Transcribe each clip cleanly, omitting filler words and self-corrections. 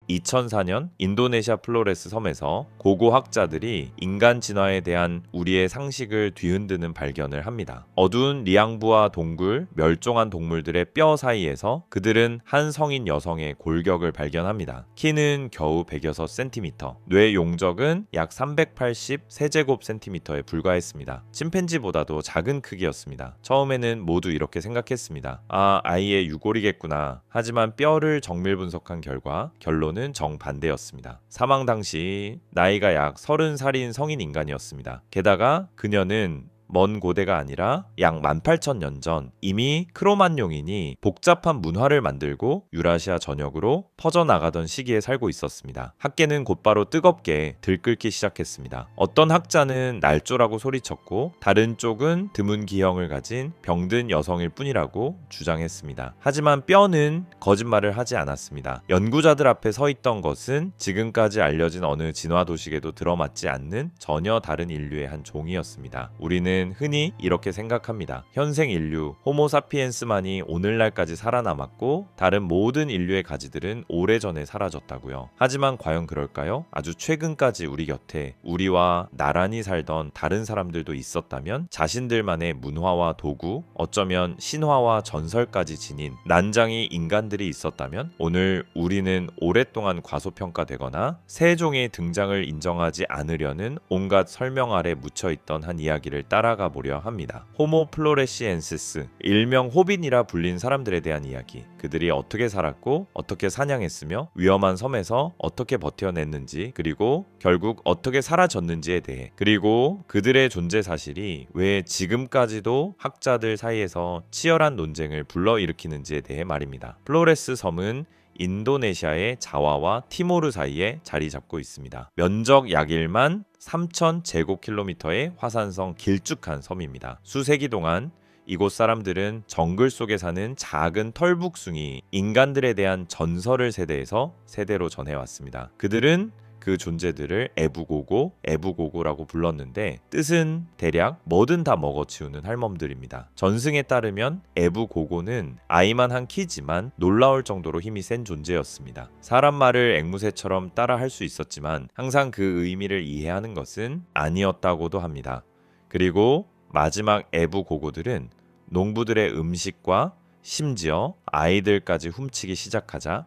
2004년 인도네시아 플로레스 섬에서 고고학자들이 인간 진화에 대한 우리의 상식을 뒤흔드는 발견을 합니다. 어두운 리앙부아 동굴, 멸종한 동물들의 뼈 사이에서 그들은 한 성인 여성의 골격을 발견합니다. 키는 겨우 106cm, 뇌 용적은 약 380세제곱센티미터에 불과했습니다. 침팬지보다도 작은 크기였습니다. 처음에는 모두 이렇게 생각했습니다. 아이의 유골이겠구나. 하지만 뼈를 정밀 분석한 결과 결론은 정반대였습니다. 사망 당시 나이가 약 30살인 성인 인간이었습니다. 게다가 그녀는 먼 고대가 아니라 약 18,000년 전 이미 크로만용인이 복잡한 문화를 만들고 유라시아 전역으로 퍼져나가던 시기에 살고 있었습니다. 학계는 곧바로 뜨겁게 들끓기 시작했습니다. 어떤 학자는 날조라고 소리쳤고 다른 쪽은 드문 기형을 가진 병든 여성일 뿐이라고 주장했습니다. 하지만 뼈는 거짓말을 하지 않았습니다. 연구자들 앞에 서 있던 것은 지금까지 알려진 어느 진화 도식에도 들어맞지 않는 전혀 다른 인류의 한 종이었습니다. 우리는 흔히 이렇게 생각합니다. 현생 인류, 호모사피엔스만이 오늘날까지 살아남았고 다른 모든 인류의 가지들은 오래전에 사라졌다고요. 하지만 과연 그럴까요? 아주 최근까지 우리 곁에 우리와 나란히 살던 다른 사람들도 있었다면 자신들만의 문화와 도구, 어쩌면 신화와 전설까지 지닌 난장이 인간들이 있었다면 오늘 우리는 오랫동안 과소평가되거나 새 종의 등장을 인정하지 않으려는 온갖 설명 아래 묻혀있던 한 이야기를 따라가 보려 합니다. 호모 플로레시엔시스, 일명 호빈이라 불린 사람들에 대한 이야기. 그들이 어떻게 살았고 어떻게 사냥했으며 위험한 섬에서 어떻게 버텨냈는지, 그리고 결국 어떻게 사라졌는지에 대해, 그리고 그들의 존재 사실이 왜 지금까지도 학자들 사이에서 치열한 논쟁을 불러일으키는지에 대해 말입니다. 플로레스 섬은 인도네시아의 자와와 티모르 사이에 자리 잡고 있습니다. 면적 약 1만 3,000제곱킬로미터의 화산성 길쭉한 섬입니다. 수세기 동안 이곳 사람들은 정글 속에 사는 작은 털북숭이 인간들에 대한 전설을 세대에서 세대로 전해왔습니다. 그들은 그 존재들을 에부고고라고 불렀는데 뜻은 대략 뭐든 다 먹어치우는 할멈들입니다. 전승에 따르면 에부고고는 아이만 한 키지만 놀라울 정도로 힘이 센 존재였습니다. 사람 말을 앵무새처럼 따라 할 수 있었지만 항상 그 의미를 이해하는 것은 아니었다고도 합니다. 그리고 마지막 에부고고들은 농부들의 음식과 심지어 아이들까지 훔치기 시작하자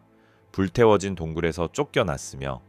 불태워진 동굴에서 쫓겨났으며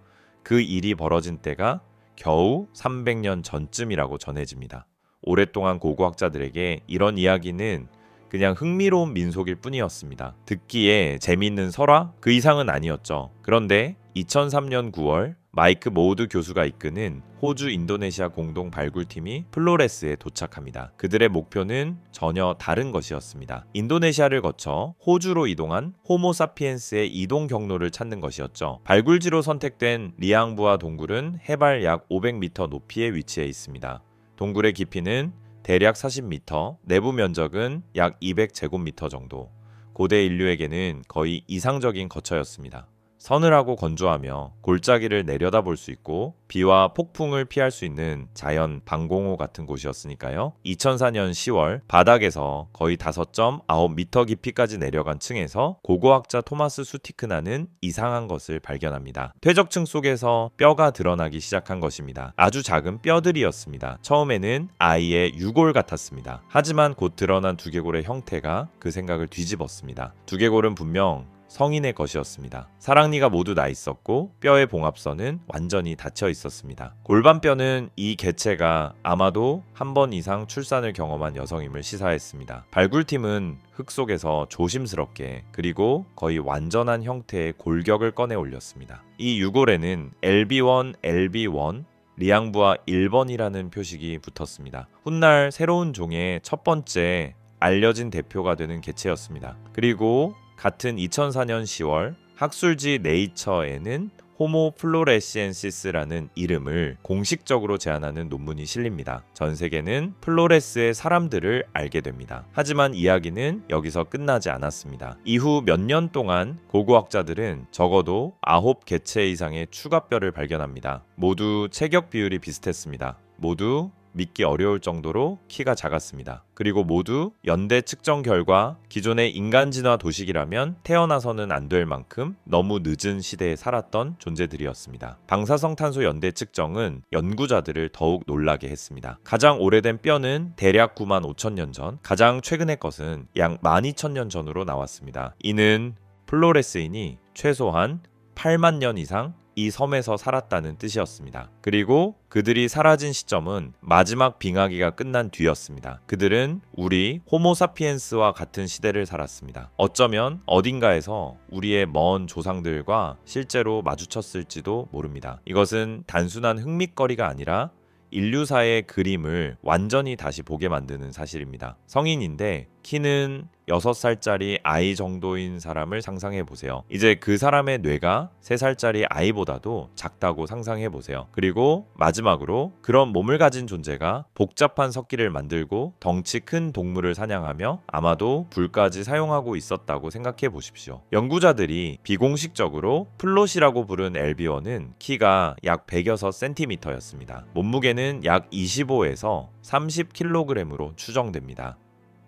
그 일이 벌어진 때가 겨우 300년 전쯤이라고 전해집니다. 오랫동안 고고학자들에게 이런 이야기는 그냥 흥미로운 민속일 뿐이었습니다. 듣기에 재미있는 설화? 그 이상은 아니었죠. 그런데 2003년 9월 마이크 모우드 교수가 이끄는 호주 인도네시아 공동 발굴팀이 플로레스에 도착합니다. 그들의 목표는 전혀 다른 것이었습니다. 인도네시아를 거쳐 호주로 이동한 호모사피엔스의 이동 경로를 찾는 것이었죠. 발굴지로 선택된 리앙부아 동굴은 해발 약 500m 높이에 위치해 있습니다. 동굴의 깊이는 대략 40m, 내부 면적은 약 200제곱미터 정도. 고대 인류에게는 거의 이상적인 거처였습니다. 서늘하고 건조하며 골짜기를 내려다볼 수 있고 비와 폭풍을 피할 수 있는 자연 방공호 같은 곳이었으니까요. 2004년 10월 바닥에서 거의 5.9m 깊이까지 내려간 층에서 고고학자 토마스 수티크나는 이상한 것을 발견합니다. 퇴적층 속에서 뼈가 드러나기 시작한 것입니다. 아주 작은 뼈들이었습니다. 처음에는 아이의 유골 같았습니다. 하지만 곧 드러난 두개골의 형태가 그 생각을 뒤집었습니다. 두개골은 분명 성인의 것이었습니다. 사랑니가 모두 나 있었고 뼈의 봉합선은 완전히 닫혀 있었습니다. 골반뼈는 이 개체가 아마도 한 번 이상 출산을 경험한 여성임을 시사했습니다. 발굴팀은 흙 속에서 조심스럽게 그리고 거의 완전한 형태의 골격을 꺼내 올렸습니다. 이 유골에는 LB1 리앙부아 1번이라는 표식이 붙었습니다. 훗날 새로운 종의 첫 번째 알려진 대표가 되는 개체였습니다. 그리고 같은 2004년 10월 학술지 네이처에는 호모 플로레시엔시스라는 이름을 공식적으로 제안하는 논문이 실립니다. 전 세계는 플로레스의 사람들을 알게 됩니다. 하지만 이야기는 여기서 끝나지 않았습니다. 이후 몇 년 동안 고고학자들은 적어도 9개체 이상의 추가 뼈를 발견합니다. 모두 체격 비율이 비슷했습니다. 모두 믿기 어려울 정도로 키가 작았습니다. 그리고 모두 연대 측정 결과 기존의 인간 진화 도식이라면 태어나서는 안 될 만큼 너무 늦은 시대에 살았던 존재들이었습니다. 방사성탄소 연대 측정은 연구자들을 더욱 놀라게 했습니다. 가장 오래된 뼈는 대략 9만 5천 년 전, 가장 최근의 것은 약 12,000년 전으로 나왔습니다. 이는 플로레스인이 최소한 8만 년 이상 이 섬에서 살았다는 뜻이었습니다. 그리고 그들이 사라진 시점은 마지막 빙하기가 끝난 뒤였습니다. 그들은 우리 호모사피엔스와 같은 시대를 살았습니다. 어쩌면 어딘가에서 우리의 먼 조상들과 실제로 마주쳤을지도 모릅니다. 이것은 단순한 흥미거리가 아니라 인류사의 그림을 완전히 다시 보게 만드는 사실입니다. 성인인데 키는 6살짜리 아이 정도인 사람을 상상해 보세요. 이제 그 사람의 뇌가 3살짜리 아이보다도 작다고 상상해 보세요. 그리고 마지막으로 그런 몸을 가진 존재가 복잡한 석기를 만들고 덩치 큰 동물을 사냥하며 아마도 불까지 사용하고 있었다고 생각해 보십시오. 연구자들이 비공식적으로 플롯이라고 부른 엘비어는 키가 약 106cm였습니다. 몸무게는 약 25에서 30kg으로 추정됩니다.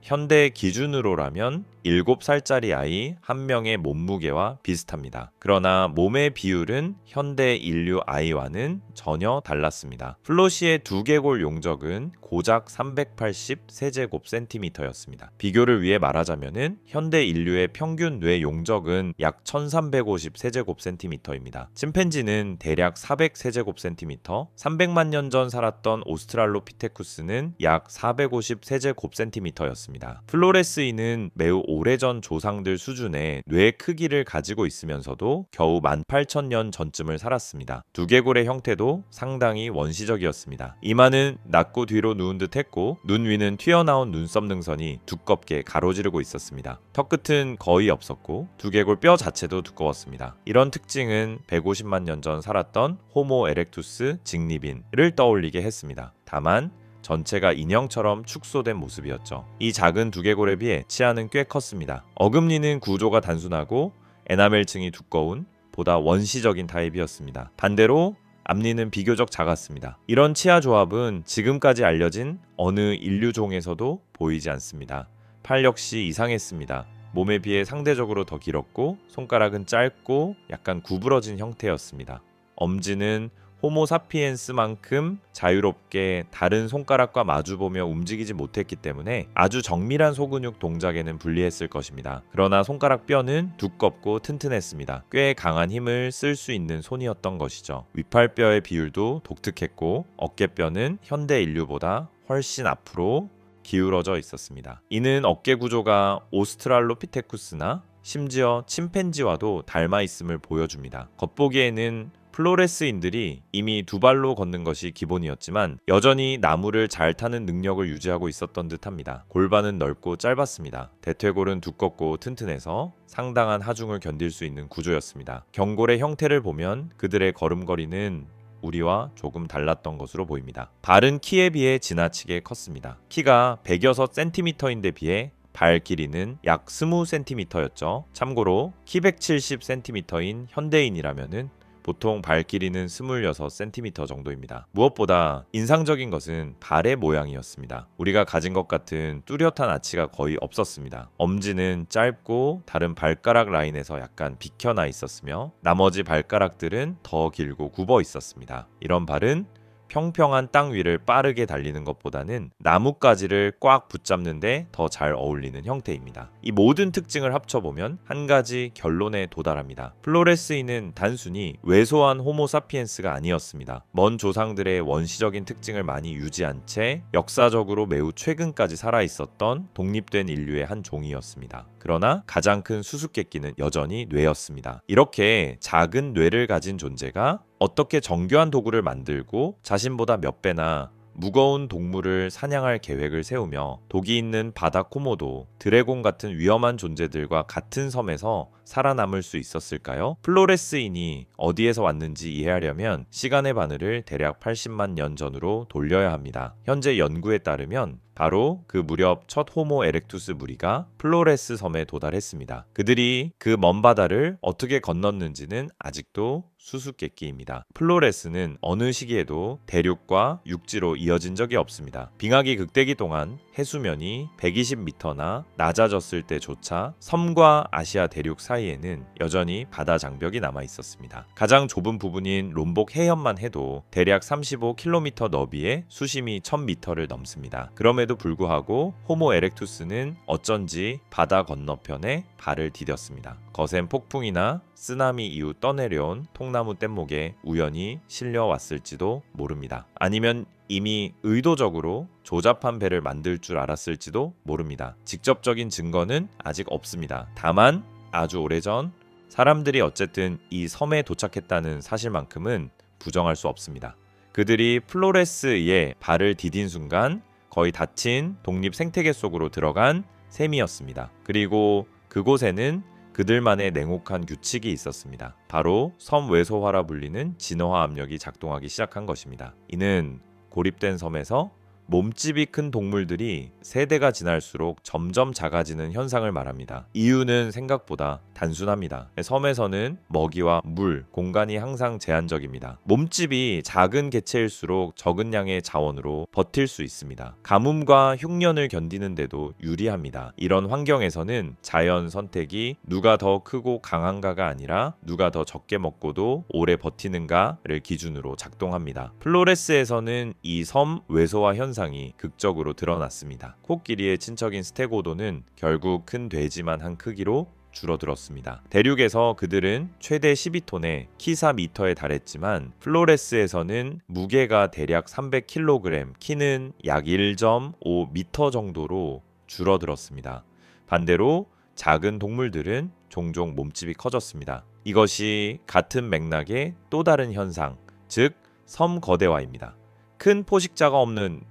현대 기준으로라면 7살짜리 아이 1명의 몸무게와 비슷합니다. 그러나 몸의 비율은 현대 인류 아이와는 전혀 달랐습니다. 플로시의 두개골 용적은 고작 380세제곱센티미터였습니다. 비교를 위해 말하자면 현대 인류의 평균 뇌 용적은 약 1350세제곱센티미터입니다. 침팬지는 대략 400세제곱센티미터, 300만 년 전 살았던 오스트랄로피테쿠스는 약 450세제곱센티미터였습니다. 플로레스인은 매우 오래전 조상들 수준의 뇌 크기를 가지고 있으면서도 겨우 18,000년 전쯤을 살았습니다. 두개골의 형태도 상당히 원시적이었습니다. 이마는 낮고 뒤로 누운 듯 했고 눈 위는 튀어나온 눈썹 능선이 두껍게 가로지르고 있었습니다. 턱끝은 거의 없었고 두개골 뼈 자체도 두꺼웠습니다. 이런 특징은 150만 년 전 살았던 호모 에렉투스 직립인을 떠올리게 했습니다. 다만 전체가 인형처럼 축소된 모습이었죠. 이 작은 두개골에 비해 치아는 꽤 컸습니다. 어금니는 구조가 단순하고 에나멜층이 두꺼운 보다 원시적인 타입이었습니다. 반대로 앞니는 비교적 작았습니다. 이런 치아 조합은 지금까지 알려진 어느 인류종에서도 보이지 않습니다. 팔 역시 이상했습니다. 몸에 비해 상대적으로 더 길었고 손가락은 짧고 약간 구부러진 형태였습니다. 엄지는 호모사피엔스만큼 자유롭게 다른 손가락과 마주보며 움직이지 못했기 때문에 아주 정밀한 소근육 동작에는 불리했을 것입니다. 그러나 손가락 뼈는 두껍고 튼튼했습니다. 꽤 강한 힘을 쓸 수 있는 손이었던 것이죠. 위팔뼈의 비율도 독특했고 어깨뼈는 현대 인류보다 훨씬 앞으로 기울어져 있었습니다. 이는 어깨 구조가 오스트랄로피테쿠스나 심지어 침팬지와도 닮아 있음을 보여줍니다. 겉보기에는 플로레스인들이 이미 두 발로 걷는 것이 기본이었지만 여전히 나무를 잘 타는 능력을 유지하고 있었던 듯합니다. 골반은 넓고 짧았습니다. 대퇴골은 두껍고 튼튼해서 상당한 하중을 견딜 수 있는 구조였습니다. 경골의 형태를 보면 그들의 걸음걸이는 우리와 조금 달랐던 것으로 보입니다. 발은 키에 비해 지나치게 컸습니다. 키가 106cm인데 비해 발 길이는 약 20cm였죠. 참고로 키 170cm인 현대인이라면은 보통 발 길이는 26cm 정도입니다. 무엇보다 인상적인 것은 발의 모양이었습니다. 우리가 가진 것 같은 뚜렷한 아치가 거의 없었습니다. 엄지는 짧고 다른 발가락 라인에서 약간 비켜나 있었으며 나머지 발가락들은 더 길고 굽어 있었습니다. 이런 발은 평평한 땅 위를 빠르게 달리는 것보다는 나뭇가지를 꽉 붙잡는데 더 잘 어울리는 형태입니다. 이 모든 특징을 합쳐보면 한 가지 결론에 도달합니다. 플로레스인은 단순히 왜소한 호모사피엔스가 아니었습니다. 먼 조상들의 원시적인 특징을 많이 유지한 채 역사적으로 매우 최근까지 살아있었던 독립된 인류의 한 종이었습니다. 그러나 가장 큰 수수께끼는 여전히 뇌였습니다. 이렇게 작은 뇌를 가진 존재가 어떻게 정교한 도구를 만들고 자신보다 몇 배나 무거운 동물을 사냥할 계획을 세우며 독이 있는 바다 코모도, 드래곤 같은 위험한 존재들과 같은 섬에서 살아남을 수 있었을까요? 플로레스인이 어디에서 왔는지 이해하려면 시간의 바늘을 대략 80만 년 전으로 돌려야 합니다. 현재 연구에 따르면 바로 그 무렵 첫 호모 에렉투스 무리가 플로레스 섬에 도달했습니다. 그들이 그 먼 바다를 어떻게 건넜는지는 아직도 수수께끼입니다. 플로레스는 어느 시기에도 대륙과 육지로 이어진 적이 없습니다. 빙하기 극대기 동안 해수면이 120m나 낮아졌을 때조차 섬과 아시아 대륙 사이에는 여전히 바다 장벽이 남아 있었습니다. 가장 좁은 부분인 롬복 해협만 해도 대략 35km 너비에 수심이 1000m를 넘습니다. 그럼에도 불구하고 호모 에렉투스는 어쩐지 바다 건너편에 발을 디뎠습니다. 거센 폭풍이나 쓰나미 이후 떠내려온 통나무 뗏목에 우연히 실려왔을지도 모릅니다. 아니면 이미 의도적으로 조잡한 배를 만들 줄 알았을지도 모릅니다. 직접적인 증거는 아직 없습니다. 다만 아주 오래전 사람들이 어쨌든 이 섬에 도착했다는 사실만큼은 부정할 수 없습니다. 그들이 플로레스에 발을 디딘 순간 거의 닫힌 독립 생태계 속으로 들어간 셈이었습니다. 그리고 그곳에는 그들만의 냉혹한 규칙이 있었습니다. 바로 섬 외소화라 불리는 진화화 압력이 작동하기 시작한 것입니다. 이는 고립된 섬에서 몸집이 큰 동물들이 세대가 지날수록 점점 작아지는 현상을 말합니다. 이유는 생각보다 단순합니다. 섬에서는 먹이와 물, 공간이 항상 제한적입니다. 몸집이 작은 개체일수록 적은 양의 자원으로 버틸 수 있습니다. 가뭄과 흉년을 견디는데도 유리합니다. 이런 환경에서는 자연 선택이 누가 더 크고 강한가가 아니라 누가 더 적게 먹고도 오래 버티는가를 기준으로 작동합니다. 플로레스에서는 이 섬 외소화 현상이 극적으로 드러났습니다. 코끼리의 친척인 스테고도는 결국 큰 돼지만 한 크기로 줄어들었습니다. 대륙에서 그들은 최대 12톤에 키 4m에 달했지만 플로레스에서는 무게가 대략 300kg, 키는 약 1.5m 정도로 줄어들었습니다. 반대로 작은 동물들은 종종 몸집이 커졌습니다. 이것이 같은 맥락의 또 다른 현상, 즉 섬 거대화입니다. 큰 포식자가 없는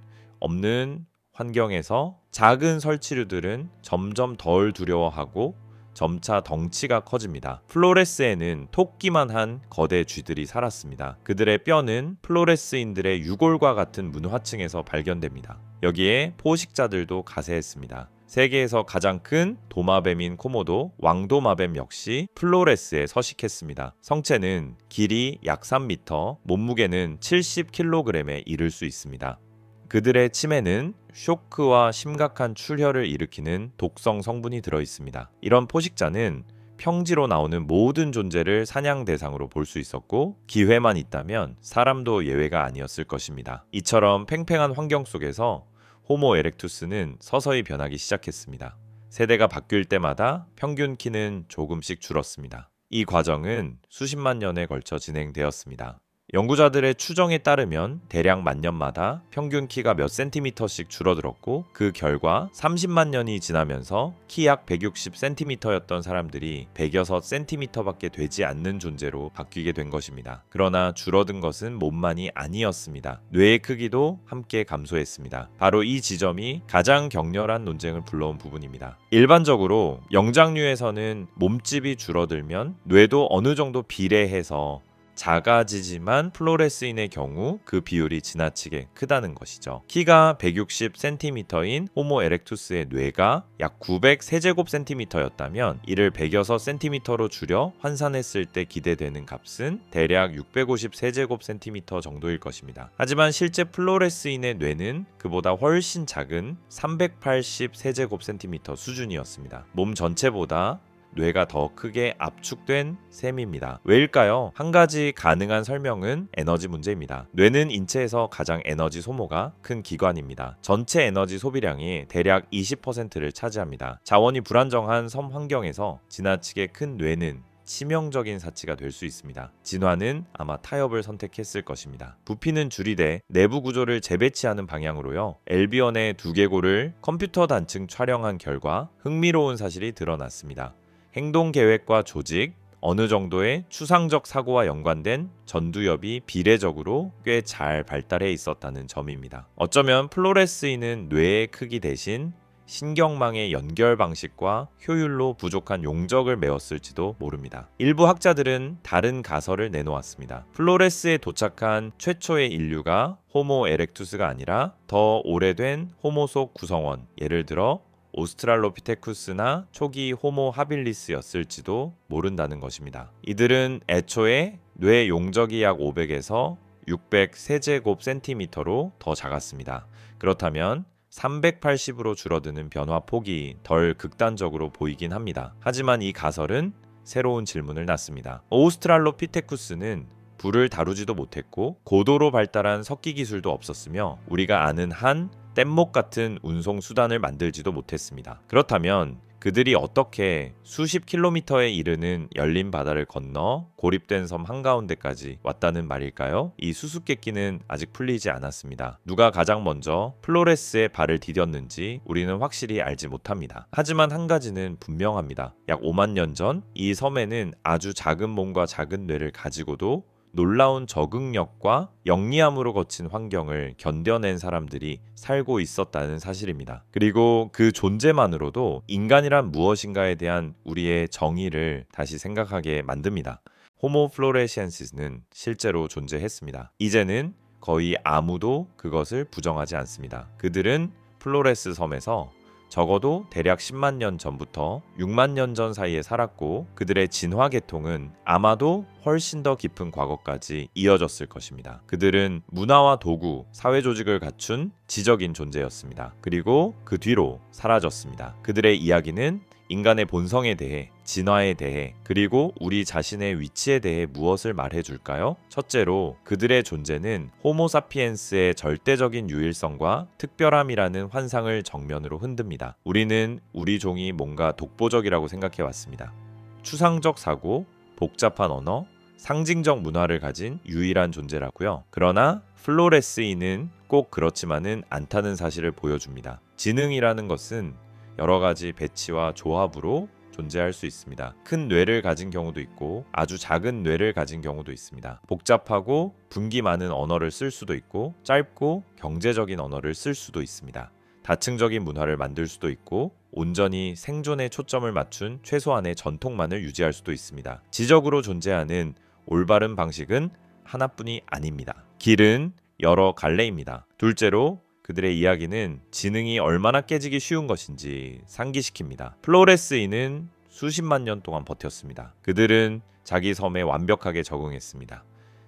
환경에서 작은 설치류들은 점점 덜 두려워하고 점차 덩치가 커집니다. 플로레스에는 토끼만 한 거대 쥐들이 살았습니다. 그들의 뼈는 플로레스인들의 유골과 같은 문화층에서 발견됩니다. 여기에 포식자들도 가세했습니다. 세계에서 가장 큰 도마뱀인 코모도 왕도마뱀 역시 플로레스에 서식했습니다. 성체는 길이 약 3m, 몸무게는 70kg에 이를 수 있습니다. 그들의 침에는 쇼크와 심각한 출혈을 일으키는 독성 성분이 들어 있습니다. 이런 포식자는 평지로 나오는 모든 존재를 사냥 대상으로 볼 수 있었고 기회만 있다면 사람도 예외가 아니었을 것입니다. 이처럼 팽팽한 환경 속에서 호모 에렉투스는 서서히 변하기 시작했습니다. 세대가 바뀔 때마다 평균 키는 조금씩 줄었습니다. 이 과정은 수십만 년에 걸쳐 진행되었습니다. 연구자들의 추정에 따르면 대략 만 년마다 평균 키가 몇 센티미터씩 줄어들었고 그 결과 30만 년이 지나면서 키 약 160cm였던 사람들이 106cm밖에 되지 않는 존재로 바뀌게 된 것입니다. 그러나 줄어든 것은 몸만이 아니었습니다. 뇌의 크기도 함께 감소했습니다. 바로 이 지점이 가장 격렬한 논쟁을 불러온 부분입니다. 일반적으로 영장류에서는 몸집이 줄어들면 뇌도 어느 정도 비례해서 작아지지만 플로레스인의 경우 그 비율이 지나치게 크다는 것이죠. 키가 160cm인 호모 에렉투스의 뇌가 약 900세제곱cm였다면 이를 106cm로 줄여 환산했을 때 기대되는 값은 대략 650세제곱cm 정도일 것입니다. 하지만 실제 플로레스인의 뇌는 그보다 훨씬 작은 380세제곱cm 수준이었습니다. 몸 전체보다 뇌가 더 크게 압축된 셈입니다. 왜일까요? 한 가지 가능한 설명은 에너지 문제입니다. 뇌는 인체에서 가장 에너지 소모가 큰 기관입니다. 전체 에너지 소비량이 대략 20%를 차지합니다. 자원이 불안정한 섬 환경에서 지나치게 큰 뇌는 치명적인 사치가 될 수 있습니다. 진화는 아마 타협을 선택했을 것입니다. 부피는 줄이되 내부 구조를 재배치하는 방향으로요. 엘비언의 두개골을 컴퓨터 단층 촬영한 결과 흥미로운 사실이 드러났습니다. 행동 계획과 조직, 어느 정도의 추상적 사고와 연관된 전두엽이 비례적으로 꽤 잘 발달해 있었다는 점입니다. 어쩌면 플로레스인은 뇌의 크기 대신 신경망의 연결 방식과 효율로 부족한 용적을 메웠을지도 모릅니다. 일부 학자들은 다른 가설을 내놓았습니다. 플로레스에 도착한 최초의 인류가 호모 에렉투스가 아니라 더 오래된 호모 속 구성원, 예를 들어 오스트랄로피테쿠스나 초기 호모 하빌리스였을지도 모른다는 것입니다. 이들은 애초에 뇌 용적이 약 500에서 600 세제곱센티미터로 더 작았습니다. 그렇다면 380으로 줄어드는 변화 폭이 덜 극단적으로 보이긴 합니다. 하지만 이 가설은 새로운 질문을 낳습니다. 오스트랄로피테쿠스는 불을 다루지도 못했고 고도로 발달한 석기 기술도 없었으며 우리가 아는 한 뗏목 같은 운송 수단을 만들지도 못했습니다. 그렇다면 그들이 어떻게 수십 킬로미터에 이르는 열린 바다를 건너 고립된 섬 한가운데까지 왔다는 말일까요? 이 수수께끼는 아직 풀리지 않았습니다. 누가 가장 먼저 플로레스에 발을 디뎠는지 우리는 확실히 알지 못합니다. 하지만 한 가지는 분명합니다. 약 5만 년 전 이 섬에는 아주 작은 몸과 작은 뇌를 가지고도 놀라운 적응력과 영리함으로 거친 환경을 견뎌낸 사람들이 살고 있었다는 사실입니다. 그리고 그 존재만으로도 인간이란 무엇인가에 대한 우리의 정의를 다시 생각하게 만듭니다. 호모 플로레시엔시스는 실제로 존재했습니다. 이제는 거의 아무도 그것을 부정하지 않습니다. 그들은 플로레스 섬에서 적어도 대략 10만 년 전부터 6만 년 전 사이에 살았고 그들의 진화 계통은 아마도 훨씬 더 깊은 과거까지 이어졌을 것입니다. 그들은 문화와 도구, 사회 조직을 갖춘 지적인 존재였습니다. 그리고 그 뒤로 사라졌습니다. 그들의 이야기는 인간의 본성에 대해, 진화에 대해, 그리고 우리 자신의 위치에 대해 무엇을 말해줄까요? 첫째로 그들의 존재는 호모사피엔스의 절대적인 유일성과 특별함이라는 환상을 정면으로 흔듭니다. 우리는 우리 종이 뭔가 독보적이라고 생각해왔습니다. 추상적 사고, 복잡한 언어, 상징적 문화를 가진 유일한 존재라고요. 그러나 플로레스인은 꼭 그렇지만은 않다는 사실을 보여줍니다. 지능이라는 것은 여러 가지 배치와 조합으로 존재할 수 있습니다. 큰 뇌를 가진 경우도 있고 아주 작은 뇌를 가진 경우도 있습니다. 복잡하고 분기 많은 언어를 쓸 수도 있고 짧고 경제적인 언어를 쓸 수도 있습니다. 다층적인 문화를 만들 수도 있고 온전히 생존에 초점을 맞춘 최소한의 전통만을 유지할 수도 있습니다. 지적으로 존재하는 올바른 방식은 하나뿐이 아닙니다. 길은 여러 갈래입니다. 둘째로 그들의 이야기는 지능이 얼마나 깨지기 쉬운 것인지 상기시킵니다. 플로레스인은 수십만 년 동안 버텼습니다. 그들은 자기 섬에 완벽하게 적응했습니다.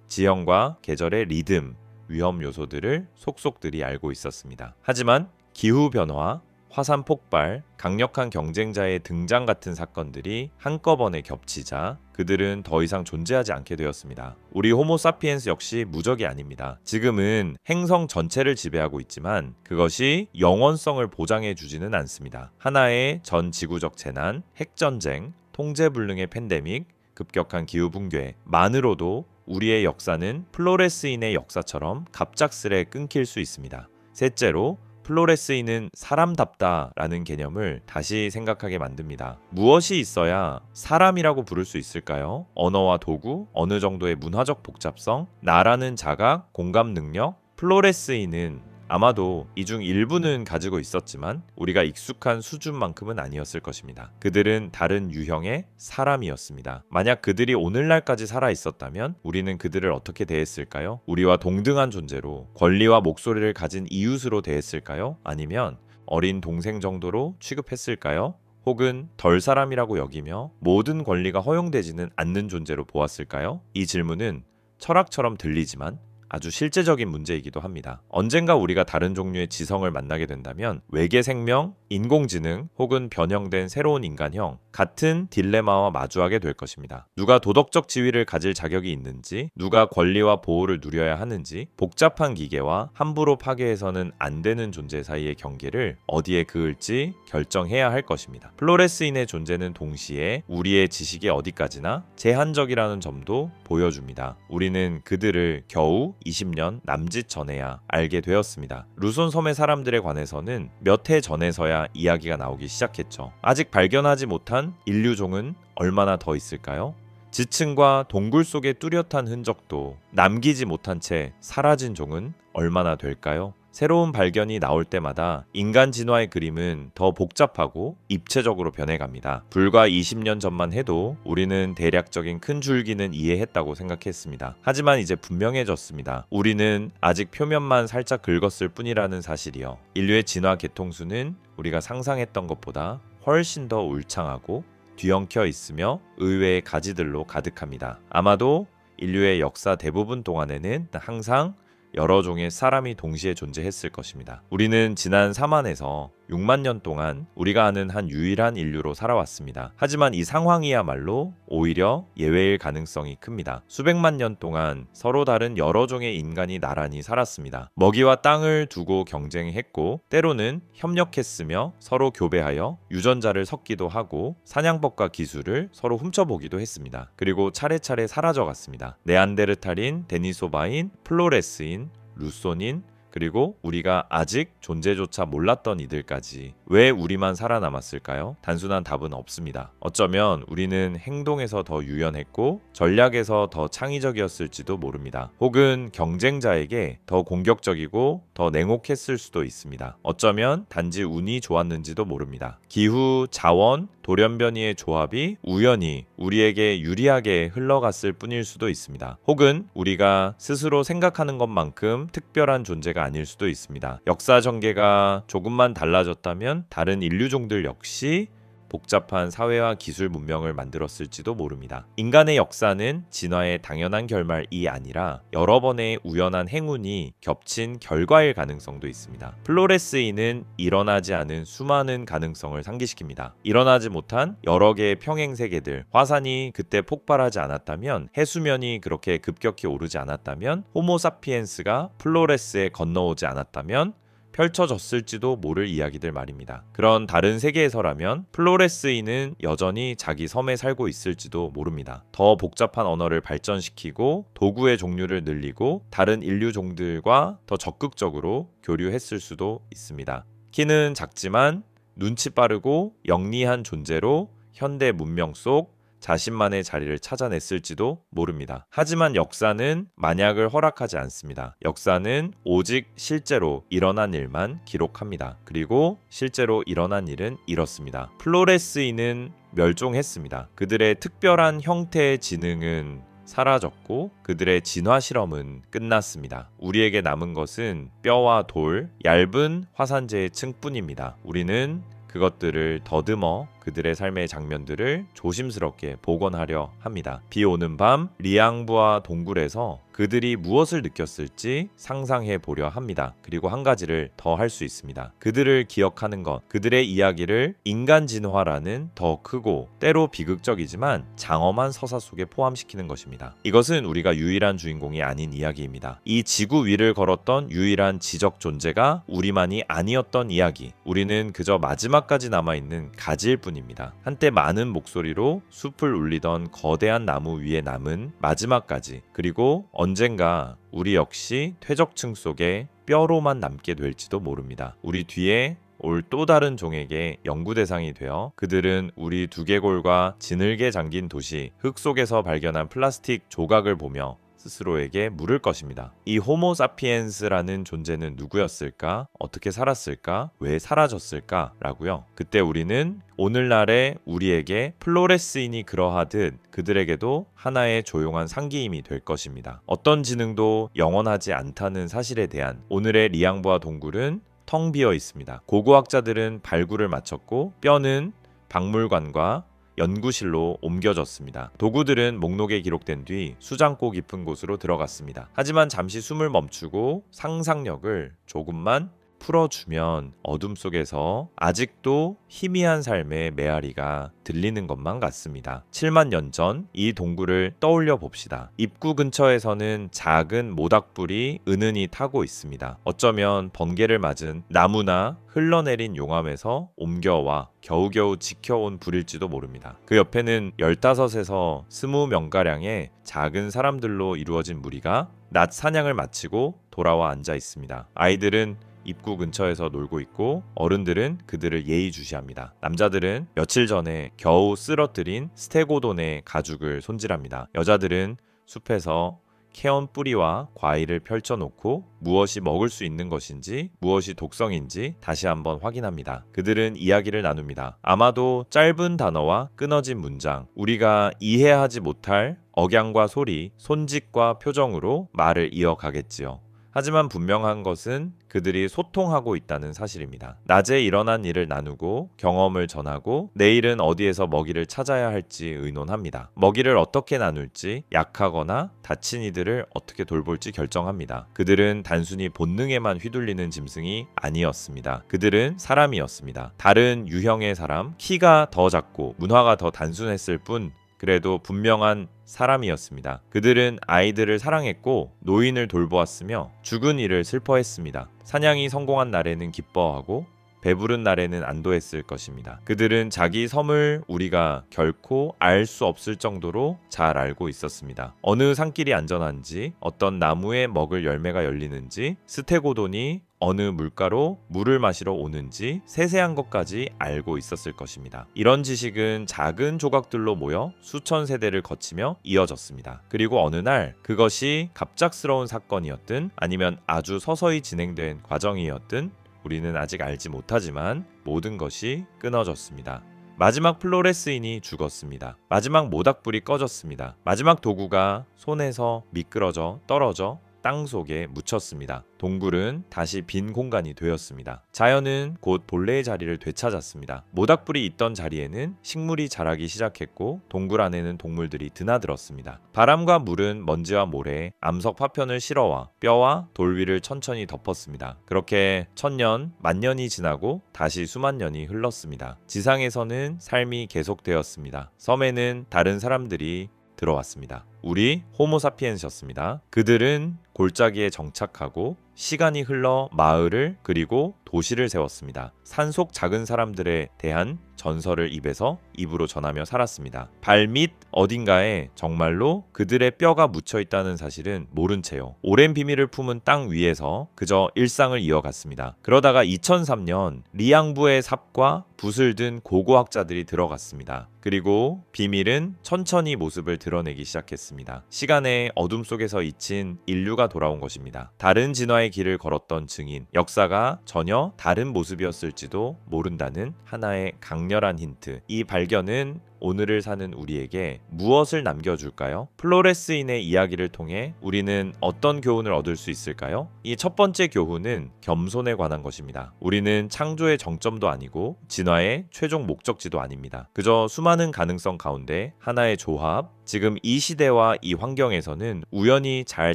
지형과 계절의 리듬, 위험 요소들을 속속들이 알고 있었습니다. 하지만 기후변화, 화산 폭발, 강력한 경쟁자의 등장 같은 사건들이 한꺼번에 겹치자 그들은 더 이상 존재하지 않게 되었습니다. 우리 호모사피엔스 역시 무적이 아닙니다. 지금은 행성 전체를 지배하고 있지만 그것이 영원성을 보장해 주지는 않습니다. 하나의 전 지구적 재난, 핵전쟁, 통제불능의 팬데믹, 급격한 기후붕괴만으로도 우리의 역사는 플로레스인의 역사처럼 갑작스레 끊길 수 있습니다. 셋째로 플로레스인은 사람답다라는 개념을 다시 생각하게 만듭니다. 무엇이 있어야 사람이라고 부를 수 있을까요? 언어와 도구, 어느 정도의 문화적 복잡성, 나라는 자각, 공감 능력. 플로레스인은 아마도 이 중 일부는 가지고 있었지만 우리가 익숙한 수준만큼은 아니었을 것입니다. 그들은 다른 유형의 사람이었습니다. 만약 그들이 오늘날까지 살아 있었다면 우리는 그들을 어떻게 대했을까요? 우리와 동등한 존재로 권리와 목소리를 가진 이웃으로 대했을까요? 아니면 어린 동생 정도로 취급했을까요? 혹은 덜 사람이라고 여기며 모든 권리가 허용되지는 않는 존재로 보았을까요? 이 질문은 철학처럼 들리지만 아주 실제적인 문제이기도 합니다. 언젠가 우리가 다른 종류의 지성을 만나게 된다면 외계 생명, 인공지능 혹은 변형된 새로운 인간형 같은 딜레마와 마주하게 될 것입니다. 누가 도덕적 지위를 가질 자격이 있는지, 누가 권리와 보호를 누려야 하는지, 복잡한 기계와 함부로 파괴해서는 안 되는 존재 사이의 경계를 어디에 그을지 결정해야 할 것입니다. 플로레스인의 존재는 동시에 우리의 지식의 어디까지나 제한적이라는 점도 보여줍니다. 우리는 그들을 겨우 20년 남짓 전에야 알게 되었습니다. 루손 섬의 사람들에 관해서는 몇 해 전에서야 이야기가 나오기 시작했죠. 아직 발견하지 못한 인류종은 얼마나 더 있을까요? 지층과 동굴 속의 뚜렷한 흔적도 남기지 못한 채 사라진 종은 얼마나 될까요? 새로운 발견이 나올 때마다 인간 진화의 그림은 더 복잡하고 입체적으로 변해갑니다. 불과 20년 전만 해도 우리는 대략적인 큰 줄기는 이해했다고 생각했습니다. 하지만 이제 분명해졌습니다. 우리는 아직 표면만 살짝 긁었을 뿐이라는 사실이요. 인류의 진화 계통수는 우리가 상상했던 것보다 훨씬 더 울창하고 뒤엉켜 있으며 의외의 가지들로 가득합니다. 아마도 인류의 역사 대부분 동안에는 항상 여러 종의 사람이 동시에 존재했을 것입니다. 우리는 지난 4만에서 6만 년 동안 우리가 아는 한 유일한 인류로 살아왔습니다. 하지만 이 상황이야말로 오히려 예외일 가능성이 큽니다. 수백만 년 동안 서로 다른 여러 종의 인간이 나란히 살았습니다. 먹이와 땅을 두고 경쟁했고 때로는 협력했으며 서로 교배하여 유전자를 섞기도 하고 사냥법과 기술을 서로 훔쳐보기도 했습니다. 그리고 차례차례 사라져갔습니다. 네안데르탈인, 데니소바인, 플로레스인, 루소닌, 그리고 우리가 아직 존재조차 몰랐던 이들까지 왜 우리만 살아남았을까요? 단순한 답은 없습니다. 어쩌면 우리는 행동에서 더 유연했고 전략에서 더 창의적이었을지도 모릅니다. 혹은 경쟁자에게 더 공격적이고 더 냉혹했을 수도 있습니다. 어쩌면 단지 운이 좋았는지도 모릅니다. 기후, 자원, 돌연변이의 조합이 우연히 우리에게 유리하게 흘러갔을 뿐일 수도 있습니다. 혹은 우리가 스스로 생각하는 것만큼 특별한 존재가 아닐 수도 있습니다. 역사 전개가 조금만 달라졌다면 다른 인류종들 역시 복잡한 사회와 기술 문명을 만들었을지도 모릅니다. 인간의 역사는 진화의 당연한 결말이 아니라 여러 번의 우연한 행운이 겹친 결과일 가능성도 있습니다. 플로레스인은 일어나지 않은 수많은 가능성을 상기시킵니다. 일어나지 못한 여러 개의 평행세계들, 화산이 그때 폭발하지 않았다면, 해수면이 그렇게 급격히 오르지 않았다면, 호모사피엔스가 플로레스에 건너오지 않았다면 펼쳐졌을지도 모를 이야기들 말입니다. 그런 다른 세계에서라면 플로레스인은 여전히 자기 섬에 살고 있을지도 모릅니다. 더 복잡한 언어를 발전시키고 도구의 종류를 늘리고 다른 인류종들과 더 적극적으로 교류했을 수도 있습니다. 키는 작지만 눈치 빠르고 영리한 존재로 현대 문명 속 자신만의 자리를 찾아냈을지도 모릅니다. 하지만 역사는 만약을 허락하지 않습니다. 역사는 오직 실제로 일어난 일만 기록합니다. 그리고 실제로 일어난 일은 이렇습니다. 플로레스인은 멸종했습니다. 그들의 특별한 형태의 지능은 사라졌고 그들의 진화 실험은 끝났습니다. 우리에게 남은 것은 뼈와 돌, 얇은 화산재의 층뿐입니다. 우리는 그것들을 더듬어 그들의 삶의 장면들을 조심스럽게 복원하려 합니다. 비 오는 밤 리앙부와 동굴에서 그들이 무엇을 느꼈을지 상상해 보려 합니다. 그리고 한 가지를 더 할 수 있습니다. 그들을 기억하는 것, 그들의 이야기를 인간 진화라는 더 크고 때로 비극적이지만 장엄한 서사 속에 포함시키는 것입니다. 이것은 우리가 유일한 주인공이 아닌 이야기입니다. 이 지구 위를 걸었던 유일한 지적 존재가 우리만이 아니었던 이야기. 우리는 그저 마지막까지 남아있는 가지일 뿐입니다. 한때 많은 목소리로 숲을 울리던 거대한 나무 위에 남은 마지막까지, 그리고 언젠가 우리 역시 퇴적층 속에 뼈로만 남게 될지도 모릅니다. 우리 뒤에 올 또 다른 종에게 연구 대상이 되어 그들은 우리 두개골과 지늘게 잠긴 도시 흙 속에서 발견한 플라스틱 조각을 보며 스스로에게 물을 것입니다. 이 호모사피엔스라는 존재는 누구였을까? 어떻게 살았을까? 왜 사라졌을까? 라고요. 그때 우리는 오늘날의 우리에게 플로레스인이 그러하듯 그들에게도 하나의 조용한 상기임이 될 것입니다. 어떤 지능도 영원하지 않다는 사실에 대한 오늘의 리앙부와 동굴은 텅 비어 있습니다. 고고학자들은 발굴을 마쳤고 뼈는 박물관과 연구실로 옮겨졌습니다. 도구들은 목록에 기록된 뒤 수장고 깊은 곳으로 들어갔습니다. 하지만 잠시 숨을 멈추고 상상력을 조금만 풀어주면 어둠 속에서 아직도 희미한 삶의 메아리가 들리는 것만 같습니다. 7만 년 전 이 동굴을 떠올려 봅시다. 입구 근처에서는 작은 모닥불이 은은히 타고 있습니다. 어쩌면 번개를 맞은 나무나 흘러내린 용암에서 옮겨와 겨우겨우 지켜온 불일지도 모릅니다. 그 옆에는 15에서 20명가량의 작은 사람들로 이루어진 무리가 낮 사냥을 마치고 돌아와 앉아 있습니다. 아이들은 입구 근처에서 놀고 있고 어른들은 그들을 예의주시합니다. 남자들은 며칠 전에 겨우 쓰러뜨린 스테고돈의 가죽을 손질합니다. 여자들은 숲에서 캐온 뿌리와 과일을 펼쳐놓고 무엇이 먹을 수 있는 것인지 무엇이 독성인지 다시 한번 확인합니다. 그들은 이야기를 나눕니다. 아마도 짧은 단어와 끊어진 문장, 우리가 이해하지 못할 억양과 소리, 손짓과 표정으로 말을 이어가겠지요. 하지만 분명한 것은 그들이 소통하고 있다는 사실입니다. 낮에 일어난 일을 나누고 경험을 전하고 내일은 어디에서 먹이를 찾아야 할지 의논합니다. 먹이를 어떻게 나눌지, 약하거나 다친 이들을 어떻게 돌볼지 결정합니다. 그들은 단순히 본능에만 휘둘리는 짐승이 아니었습니다. 그들은 사람이었습니다. 다른 유형의 사람, 키가 더 작고 문화가 더 단순했을 뿐 그래도 분명한 사람이었습니다. 그들은 아이들을 사랑했고 노인을 돌보았으며 죽은 이를 슬퍼했습니다. 사냥이 성공한 날에는 기뻐하고 배부른 날에는 안도했을 것입니다. 그들은 자기 섬을 우리가 결코 알 수 없을 정도로 잘 알고 있었습니다. 어느 산길이 안전한지, 어떤 나무에 먹을 열매가 열리는지, 스테고돈이 어느 물가로 물을 마시러 오는지 세세한 것까지 알고 있었을 것입니다. 이런 지식은 작은 조각들로 모여 수천 세대를 거치며 이어졌습니다. 그리고 어느 날 그것이 갑작스러운 사건이었든 아니면 아주 서서히 진행된 과정이었든 우리는 아직 알지 못하지만 모든 것이 끊어졌습니다. 마지막 플로레스인이 죽었습니다. 마지막 모닥불이 꺼졌습니다. 마지막 도구가 손에서 미끄러져 떨어져 땅 속에 묻혔습니다. 동굴은 다시 빈 공간이 되었습니다. 자연은 곧 본래의 자리를 되찾았습니다. 모닥불이 있던 자리에는 식물이 자라기 시작했고 동굴 안에는 동물들이 드나들었습니다. 바람과 물은 먼지와 모래, 암석 파편을 실어와 뼈와 돌 위를 천천히 덮었습니다. 그렇게 1000년, 10,000년이 지나고 다시 수만 년이 흘렀습니다. 지상에서는 삶이 계속되었습니다. 섬에는 다른 사람들이 들어왔습니다. 우리 호모사피엔스였습니다. 그들은 골짜기에 정착하고 시간이 흘러 마을을 그리고 도시를 세웠습니다. 산속 작은 사람들에 대한 전설을 입에서 입으로 전하며 살았습니다. 발밑 어딘가에 정말로 그들의 뼈가 묻혀 있다는 사실은 모른 채요. 오랜 비밀을 품은 땅 위에서 그저 일상을 이어갔습니다. 그러다가 2003년 리앙부의 삽과 붓을 든 고고학자들이 들어갔습니다. 그리고 비밀은 천천히 모습을 드러내기 시작했습니다. 시간의 어둠 속에서 잊힌 인류가 돌아온 것입니다. 다른 진화의 길을 걸었던 증인, 역사가 전혀 다른 모습이었을지도 모른다는 하나의 강렬한 힌트. 이 발견은 오늘을 사는 우리에게 무엇을 남겨줄까요? 플로레스인의 이야기를 통해 우리는 어떤 교훈을 얻을 수 있을까요? 이 첫 번째 교훈은 겸손에 관한 것입니다. 우리는 창조의 정점도 아니고 진화의 최종 목적지도 아닙니다. 그저 수많은 가능성 가운데 하나의 조합, 지금 이 시대와 이 환경에서는 우연히 잘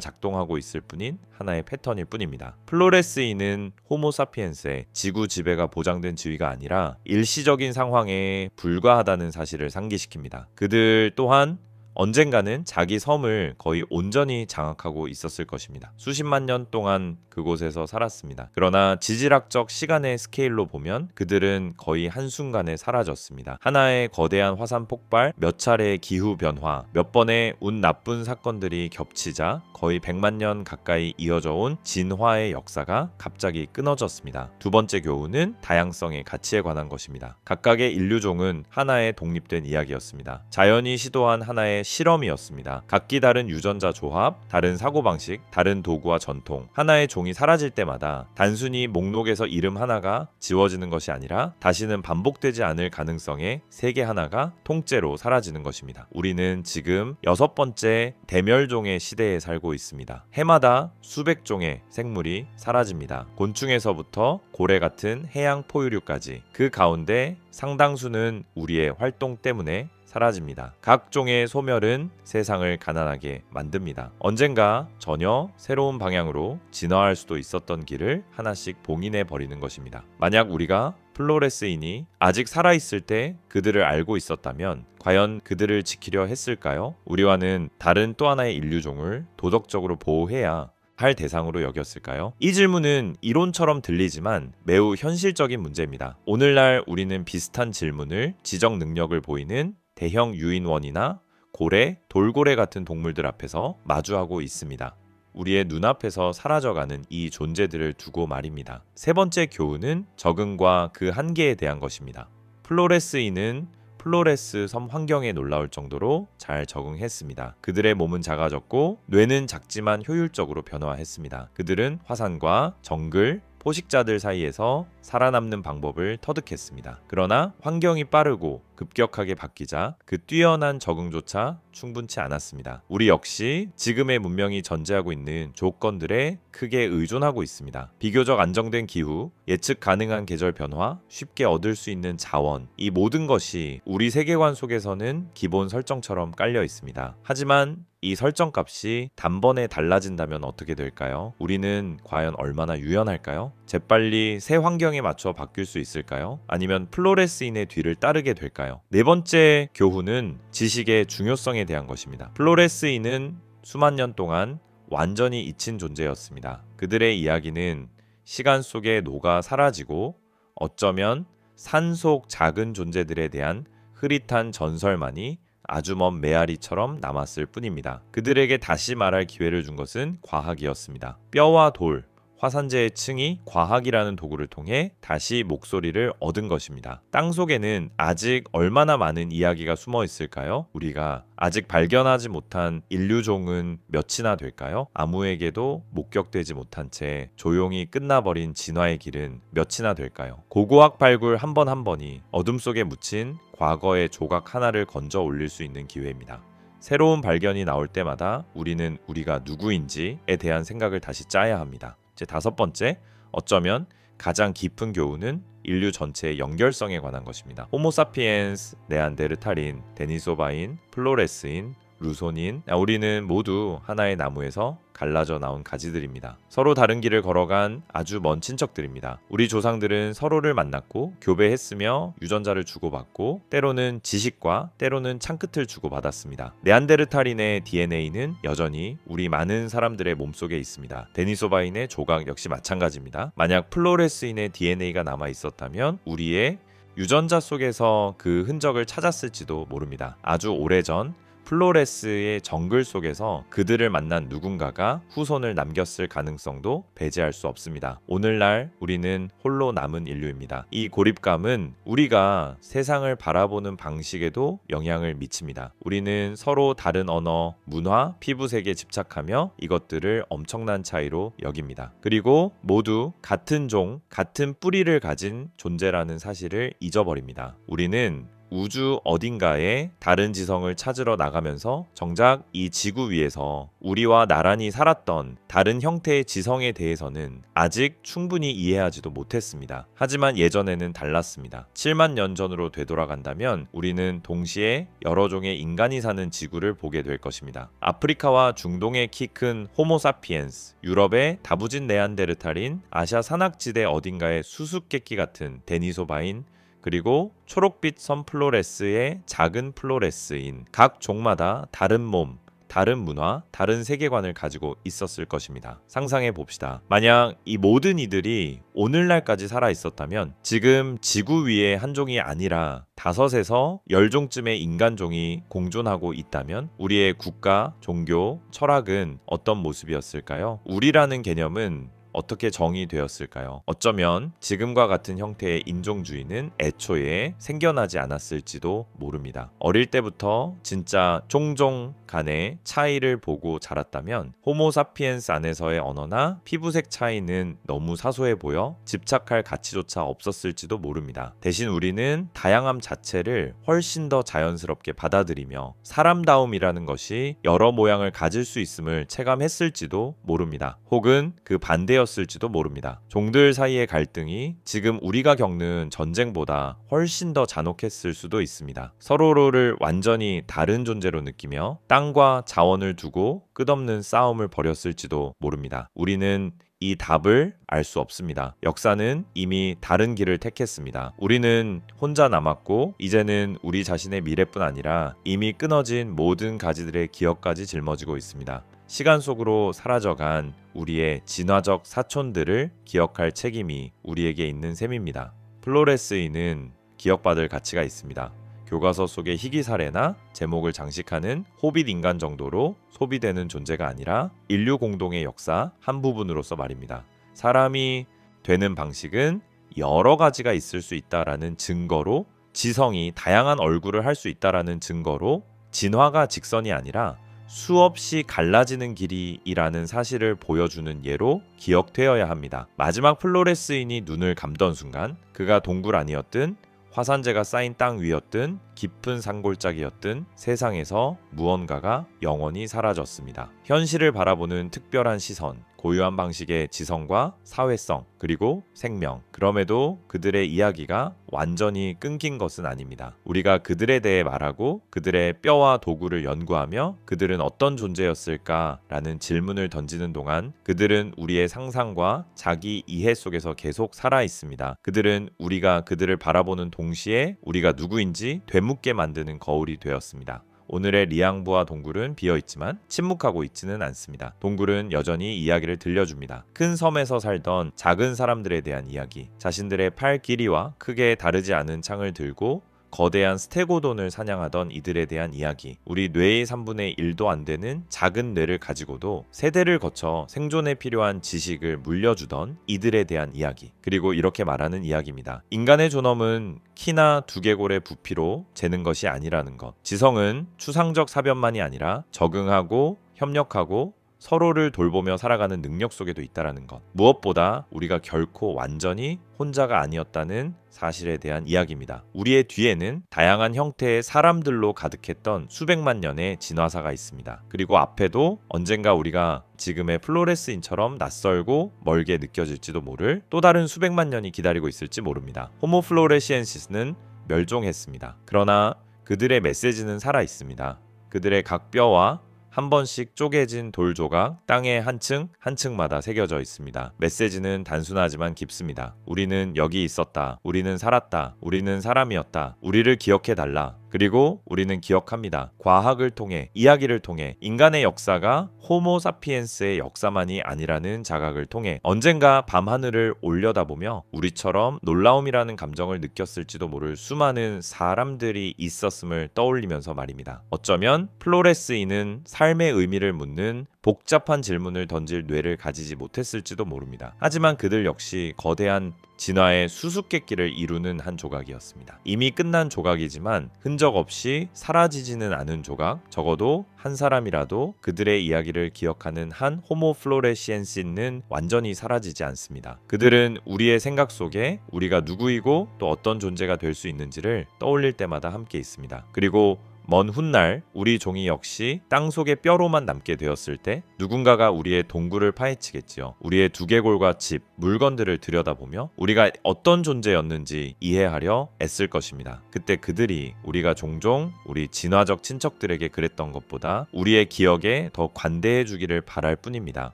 작동하고 있을 뿐인 하나의 패턴일 뿐입니다. 플로레스인은 호모사피엔스의 지구 지배가 보장된 지위가 아니라 일시적인 상황에 불과하다는 사실을 상기시킵니다. 그들 또한 언젠가는 자기 섬을 거의 온전히 장악하고 있었을 것입니다. 수십만 년 동안 그곳에서 살았습니다. 그러나 지질학적 시간의 스케일로 보면 그들은 거의 한순간에 사라졌습니다. 하나의 거대한 화산 폭발, 몇 차례의 기후 변화, 몇 번의 운 나쁜 사건들이 겹치자 거의 100만 년 가까이 이어져 온 진화의 역사가 갑자기 끊어졌습니다. 두 번째 교훈은 다양성의 가치에 관한 것입니다. 각각의 인류종은 하나의 독립된 이야기였습니다. 자연이 시도한 하나의 실험이었습니다. 각기 다른 유전자 조합, 다른 사고방식, 다른 도구와 전통, 하나의 종이 사라질 때마다 단순히 목록에서 이름 하나가 지워지는 것이 아니라 다시는 반복되지 않을 가능성의 세계 하나가 통째로 사라지는 것입니다. 우리는 지금 6번째 대멸종의 시대에 살고 있습니다. 해마다 수백 종의 생물이 사라집니다. 곤충에서부터 고래 같은 해양 포유류까지 그 가운데 상당수는 우리의 활동 때문에 사라집니다. 각 종의 소멸은 세상을 가난하게 만듭니다. 언젠가 전혀 새로운 방향으로 진화할 수도 있었던 길을 하나씩 봉인해 버리는 것입니다. 만약 우리가 플로레스인이 아직 살아있을 때 그들을 알고 있었다면 과연 그들을 지키려 했을까요? 우리와는 다른 또 하나의 인류종을 도덕적으로 보호해야 할 대상으로 여겼을까요? 이 질문은 이론처럼 들리지만 매우 현실적인 문제입니다. 오늘날 우리는 비슷한 질문을 지적 능력을 보이는 대형 유인원이나 고래, 돌고래 같은 동물들 앞에서 마주하고 있습니다. 우리의 눈앞에서 사라져가는 이 존재들을 두고 말입니다. 세 번째 교훈은 적응과 그 한계에 대한 것입니다. 플로레스인은 플로레스 섬 환경에 놀라울 정도로 잘 적응했습니다. 그들의 몸은 작아졌고 뇌는 작지만 효율적으로 변화했습니다. 그들은 화산과 정글, 포식자들 사이에서 살아남는 방법을 터득했습니다. 그러나 환경이 빠르고 급격하게 바뀌자 그 뛰어난 적응조차 충분치 않았습니다. 우리 역시 지금의 문명이 전제하고 있는 조건들에 크게 의존하고 있습니다. 비교적 안정된 기후, 예측 가능한 계절 변화, 쉽게 얻을 수 있는 자원, 이 모든 것이 우리 세계관 속에서는 기본 설정처럼 깔려 있습니다. 하지만 이 설정 값이 단번에 달라진다면 어떻게 될까요? 우리는 과연 얼마나 유연할까요? 재빨리 새 환경에 맞춰 바뀔 수 있을까요? 아니면 플로레스인의 뒤를 따르게 될까요? 네 번째 교훈은 지식의 중요성에 대한 것입니다. 플로레스인은 수만 년 동안 완전히 잊힌 존재였습니다. 그들의 이야기는 시간 속에 녹아 사라지고 어쩌면 산속 작은 존재들에 대한 흐릿한 전설만이 아주 먼 메아리처럼 남았을 뿐입니다. 그들에게 다시 말할 기회를 준 것은 과학이었습니다. 뼈와 돌, 화산재의 층이 과학이라는 도구를 통해 다시 목소리를 얻은 것입니다. 땅 속에는 아직 얼마나 많은 이야기가 숨어 있을까요? 우리가 아직 발견하지 못한 인류종은 몇이나 될까요? 아무에게도 목격되지 못한 채 조용히 끝나버린 진화의 길은 몇이나 될까요? 고고학 발굴 한 번 한 번이 어둠 속에 묻힌 과거의 조각 하나를 건져 올릴 수 있는 기회입니다. 새로운 발견이 나올 때마다 우리는 우리가 누구인지에 대한 생각을 다시 짜야 합니다. 제 다섯 번째, 어쩌면 가장 깊은 교훈은 인류 전체의 연결성에 관한 것입니다. 호모사피엔스, 네안데르탈인, 데니소바인, 플로레스인, 루손인, 우리는 모두 하나의 나무에서 갈라져 나온 가지들입니다. 서로 다른 길을 걸어간 아주 먼 친척들입니다. 우리 조상들은 서로를 만났고 교배했으며 유전자를 주고받고 때로는 지식과 때로는 창끝을 주고받았습니다. 네안데르탈인의 DNA는 여전히 우리 많은 사람들의 몸속에 있습니다. 데니소바인의 조각 역시 마찬가지입니다. 만약 플로레스인의 DNA가 남아 있었다면 우리의 유전자 속에서 그 흔적을 찾았을지도 모릅니다. 아주 오래전 플로레스의 정글 속에서 그들을 만난 누군가가 후손을 남겼을 가능성도 배제할 수 없습니다. 오늘날 우리는 홀로 남은 인류입니다. 이 고립감은 우리가 세상을 바라보는 방식에도 영향을 미칩니다. 우리는 서로 다른 언어, 문화, 피부색에 집착하며 이것들을 엄청난 차이로 여깁니다. 그리고 모두 같은 종, 같은 뿌리를 가진 존재라는 사실을 잊어버립니다. 우리는 우주 어딘가에 다른 지성을 찾으러 나가면서 정작 이 지구 위에서 우리와 나란히 살았던 다른 형태의 지성에 대해서는 아직 충분히 이해하지도 못했습니다. 하지만 예전에는 달랐습니다. 7만 년 전으로 되돌아간다면 우리는 동시에 여러 종의 인간이 사는 지구를 보게 될 것입니다. 아프리카와 중동의 키 큰 호모사피엔스, 유럽의 다부진 네안데르탈인, 아시아 산악지대 어딘가의 수수께끼 같은 데니소바인, 그리고 초록빛 선 플로레스의 작은 플로레스인, 각 종마다 다른 몸, 다른 문화, 다른 세계관을 가지고 있었을 것입니다. 상상해 봅시다. 만약 이 모든 이들이 오늘날까지 살아 있었다면 지금 지구 위의 한 종이 아니라 5에서 10종쯤의 인간종이 공존하고 있다면 우리의 국가, 종교, 철학은 어떤 모습이었을까요? 우리라는 개념은 어떻게 정의되었을까요? 어쩌면 지금과 같은 형태의 인종주의는 애초에 생겨나지 않았을지도 모릅니다. 어릴 때부터 진짜 종종 간의 차이를 보고 자랐다면 호모사피엔스 안에서의 언어나 피부색 차이는 너무 사소해 보여 집착할 가치조차 없었을지도 모릅니다. 대신 우리는 다양함 자체를 훨씬 더 자연스럽게 받아들이며 사람다움이라는 것이 여러 모양을 가질 수 있음을 체감했을지도 모릅니다. 혹은 그 반대였을지도 모릅니다. 종들 사이의 갈등이 지금 우리가 겪는 전쟁보다 훨씬 더 잔혹했을 수도 있습니다. 서로를 완전히 다른 존재로 느끼며 땅과 자원을 두고 끝없는 싸움을 벌였을지도 모릅니다. 우리는 이 답을 알 수 없습니다. 역사는 이미 다른 길을 택했습니다. 우리는 혼자 남았고 이제는 우리 자신의 미래뿐 아니라 이미 끊어진 모든 가지들의 기억까지 짊어지고 있습니다. 시간 속으로 사라져간 우리의 진화적 사촌들을 기억할 책임이 우리에게 있는 셈입니다. 플로레스인은 기억받을 가치가 있습니다. 교과서 속의 희귀 사례나 제목을 장식하는 호빗 인간 정도로 소비되는 존재가 아니라 인류 공동의 역사 한 부분으로서 말입니다. 사람이 되는 방식은 여러 가지가 있을 수 있다라는 증거로 지성이 다양한 얼굴을 할 수 있다라는 증거로 진화가 직선이 아니라 수없이 갈라지는 길이라는 사실을 보여주는 예로 기억되어야 합니다. 마지막 플로레스인이 눈을 감던 순간 그가 동굴 아니었든 화산재가 쌓인 땅 위였든 깊은 산골짜기였든 세상에서 무언가가 영원히 사라졌습니다. 현실을 바라보는 특별한 시선, 고유한 방식의 지성과 사회성, 그리고 생명. 그럼에도 그들의 이야기가 완전히 끊긴 것은 아닙니다. 우리가 그들에 대해 말하고 그들의 뼈와 도구를 연구하며 그들은 어떤 존재였을까라는 질문을 던지는 동안 그들은 우리의 상상과 자기 이해 속에서 계속 살아 있습니다. 그들은 우리가 그들을 바라보는 동시에 우리가 누구인지 되묻게 만드는 거울이 되었습니다. 오늘의 리앙부와 동굴은 비어있지만 침묵하고 있지는 않습니다. 동굴은 여전히 이야기를 들려줍니다. 큰 섬에서 살던 작은 사람들에 대한 이야기, 자신들의 팔 길이와 크게 다르지 않은 창을 들고 거대한 스테고돈을 사냥하던 이들에 대한 이야기, 우리 뇌의 3분의 1도 안 되는 작은 뇌를 가지고도 세대를 거쳐 생존에 필요한 지식을 물려주던 이들에 대한 이야기, 그리고 이렇게 말하는 이야기입니다. 인간의 존엄은 키나 두개골의 부피로 재는 것이 아니라는 것. 지성은 추상적 사변만이 아니라 적응하고 협력하고 서로를 돌보며 살아가는 능력 속에도 있다라는 것. 무엇보다 우리가 결코 완전히 혼자가 아니었다는 사실에 대한 이야기입니다. 우리의 뒤에는 다양한 형태의 사람들로 가득했던 수백만 년의 진화사가 있습니다. 그리고 앞에도 언젠가 우리가 지금의 플로레스인처럼 낯설고 멀게 느껴질지도 모를 또 다른 수백만 년이 기다리고 있을지 모릅니다. 호모 플로레시엔시스는 멸종했습니다. 그러나 그들의 메시지는 살아 있습니다. 그들의 각 뼈와 한 번씩 쪼개진 돌 조각 땅에 한 층마다 새겨져 있습니다. 메시지는 단순하지만 깊습니다. 우리는 여기 있었다. 우리는 살았다. 우리는 사람이었다. 우리를 기억해달라. 그리고 우리는 기억합니다. 과학을 통해, 이야기를 통해 인간의 역사가 호모 사피엔스의 역사만이 아니라는 자각을 통해 언젠가 밤하늘을 올려다보며 우리처럼 놀라움이라는 감정을 느꼈을지도 모를 수많은 사람들이 있었음을 떠올리면서 말입니다. 어쩌면 플로레스인은 삶의 의미를 묻는 복잡한 질문을 던질 뇌를 가지지 못했을지도 모릅니다. 하지만 그들 역시 거대한 진화의 수수께끼를 이루는 한 조각이었습니다. 이미 끝난 조각이지만 흔적 없이 사라지지는 않은 조각, 적어도 한 사람이라도 그들의 이야기를 기억하는 한 호모 플로레시엔시는 완전히 사라지지 않습니다. 그들은 우리의 생각 속에 우리가 누구이고 또 어떤 존재가 될 수 있는지를 떠올릴 때마다 함께 있습니다. 그리고 먼 훗날 우리 종이 역시 땅속의 뼈로만 남게 되었을 때 누군가가 우리의 동굴을 파헤치겠지요. 우리의 두개골과 집, 물건들을 들여다보며 우리가 어떤 존재였는지 이해하려 애쓸 것입니다. 그때 그들이 우리가 종종 우리 진화적 친척들에게 그랬던 것보다 우리의 기억에 더 관대해 주기를 바랄 뿐입니다.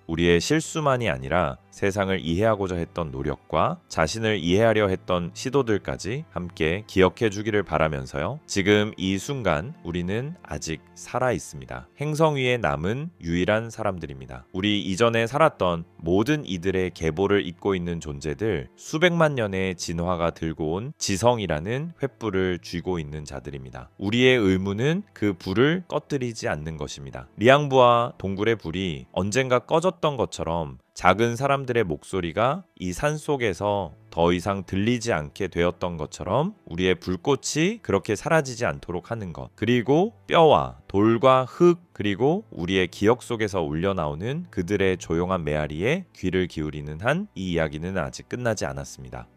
우리의 실수만이 아니라 세상을 이해하고자 했던 노력과 자신을 이해하려 했던 시도들까지 함께 기억해 주기를 바라면서요. 지금 이 순간 우리는 아직 살아 있습니다. 행성 위에 남은 유일한 사람들입니다. 우리 이전에 살았던 모든 이들의 계보를 잇고 있는 존재들, 수백만 년의 진화가 들고 온 지성이라는 횃불을 쥐고 있는 자들입니다. 우리의 의무는 그 불을 꺼뜨리지 않는 것입니다. 리앙부와 동굴의 불이 언젠가 꺼졌던 것처럼 작은 사람들의 목소리가 이 산속에서 더 이상 들리지 않게 되었던 것처럼 우리의 불꽃이 그렇게 사라지지 않도록 하는 것, 그리고 뼈와 돌과 흙, 그리고 우리의 기억 속에서 울려나오는 그들의 조용한 메아리에 귀를 기울이는 한 이 이야기는 아직 끝나지 않았습니다.